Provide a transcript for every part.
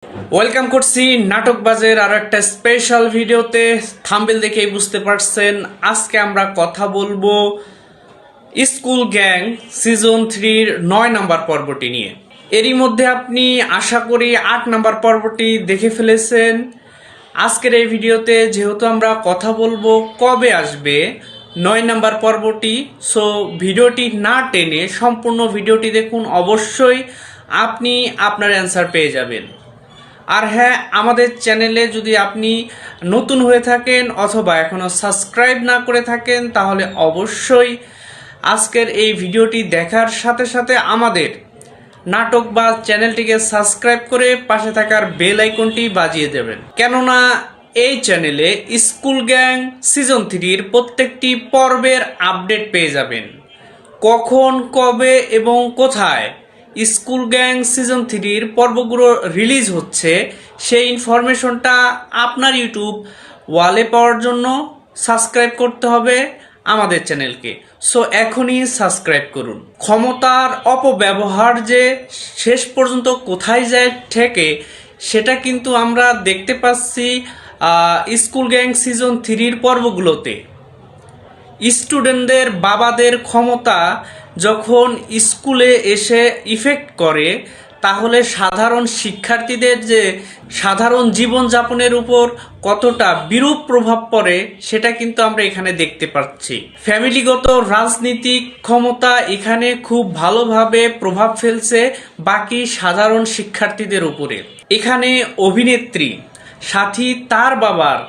Welcome করছি নাটকবাজের আরো একটা স্পেশাল ভিডিওতে। থাম্বনেল দেখেই বুঝতে পারছেন আজকে আমরা কথা বলবো স্কুল গ্যাং সিজন 3-র 9 নম্বর পর্বটি নিয়ে। এরই মধ্যে আপনি আশা করি 8 নম্বর পর্বটি দেখে ফেলেছেন। আজকের এই ভিডিওতে যেহেতু আমরা কথা বলবো কবে আসবে 9 নম্বর পর্বটি, সো ভিডিওটি না টেনে সম্পূর্ণ ভিডিওটি দেখুন, অবশ্যই আপনি আপনার অ্যান্সার পেয়ে যাবেন। আর হ্যাঁ, আমাদের চ্যানেলে যদি আপনি নতুন হয়ে থাকেন অথবা এখনও সাবস্ক্রাইব না করে থাকেন তাহলে অবশ্যই আজকের এই ভিডিওটি দেখার সাথে সাথে আমাদের নাটক বা চ্যানেলটিকে সাবস্ক্রাইব করে পাশে থাকার বেল আইকনটি বাজিয়ে দেবেন, কেননা এই চ্যানেলে স্কুল গ্যাং সিজন 3-র প্রত্যেকটি পর্বের আপডেট পেয়ে যাবেন। কখন, কবে এবং কোথায় স্কুল গ্যাং সিজন 3-র পর্বগুলো রিলিজ হচ্ছে সেই ইনফরমেশনটা আপনার ইউটিউব ওয়ালে পাওয়ার জন্য সাবস্ক্রাইব করতে হবে আমাদের চ্যানেলকে। সো এখনই সাবস্ক্রাইব করুন। ক্ষমতার অপব্যবহার যে শেষ পর্যন্ত কোথায় যায় ঠেকে সেটা কিন্তু আমরা দেখতে পাচ্ছি স্কুল গ্যাং সিজন 3-র পর্বগুলোতে। স্টুডেন্টদের বাবাদের ক্ষমতা যখন স্কুলে এসে ইফেক্ট করে তাহলে সাধারণ শিক্ষার্থীদের যে সাধারণ জীবনযাপনের উপর কতটা বিরূপ প্রভাব পড়ে সেটা কিন্তু আমরা এখানে দেখতে পাচ্ছি। ফ্যামিলিগত রাজনীতিক ক্ষমতা এখানে খুব ভালোভাবে প্রভাব ফেলছে বাকি সাধারণ শিক্ষার্থীদের উপরে। এখানে অভিনেত্রী সাথী তার বাবার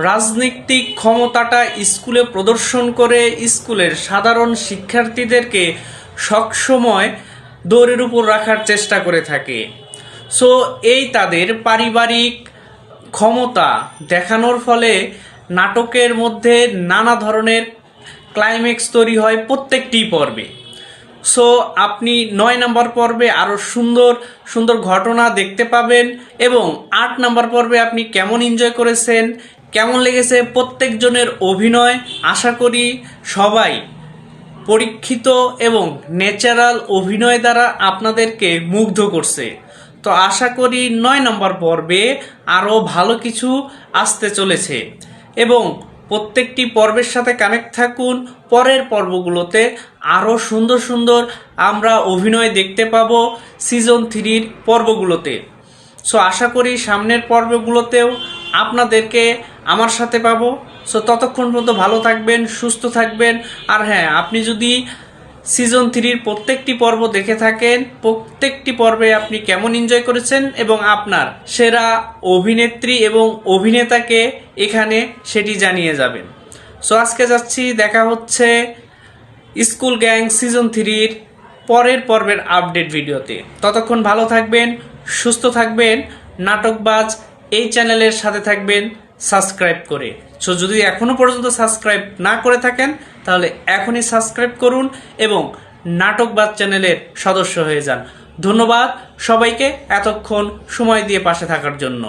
রাজনৈতিক ক্ষমতাটা স্কুলে প্রদর্শন করে স্কুলের সাধারণ শিক্ষার্থীদেরকে সবসময় দৌড়ের উপর রাখার চেষ্টা করে থাকে। সো এই তাদের পারিবারিক ক্ষমতা দেখানোর ফলে নাটকের মধ্যে নানা ধরনের ক্লাইম্যাক্স তৈরি হয় প্রত্যেকটি পর্বে। সো আপনি 9 নম্বর পর্বে আরও সুন্দর সুন্দর ঘটনা দেখতে পাবেন এবং 8 নম্বর পর্বে আপনি কেমন এনজয় করেছেন, কেমন লেগেছে প্রত্যেকজনের অভিনয়, আশা করি সবাই পরীক্ষিত এবং ন্যাচারাল অভিনয় দ্বারা আপনাদেরকে মুগ্ধ করছে। তো আশা করি 9 নম্বর পর্বে আরও ভালো কিছু আসতে চলেছে এবং প্রত্যেকটি পর্বের সাথে কানেক্ট থাকুন। পরের পর্বগুলোতে আরও সুন্দর সুন্দর আমরা অভিনয় দেখতে পাবো সিজন 3-র পর্বগুলোতে। সো আশা করি সামনের পর্বগুলোতেও আপনাদেরকে আমার সাথে পাবো। সো ততক্ষণ পর্যন্ত ভালো থাকবেন, সুস্থ থাকবেন। আর হ্যাঁ, আপনি যদি সিজন 3-র প্রত্যেকটি পর্ব দেখে থাকেন, প্রত্যেকটি পর্বে আপনি কেমন এনজয় করেছেন এবং আপনার সেরা অভিনেত্রী এবং অভিনেতাকে এখানে সেটি জানিয়ে যাবেন। সো আজকে যাচ্ছি, দেখা হচ্ছে স্কুল গ্যাং সিজন 3-র পরের পর্বের আপডেট ভিডিওতে। ততক্ষণ ভালো থাকবেন, সুস্থ থাকবেন, নাটকবাজ এই চ্যানেলের সাথে থাকবেন সাবস্ক্রাইব করে। সো যদি এখনও পর্যন্ত সাবস্ক্রাইব না করে থাকেন তাহলে এখনই সাবস্ক্রাইব করুন এবং নাটকবাজ চ্যানেলের সদস্য হয়ে যান। ধন্যবাদ সবাইকে এতক্ষণ সময় দিয়ে পাশে থাকার জন্য।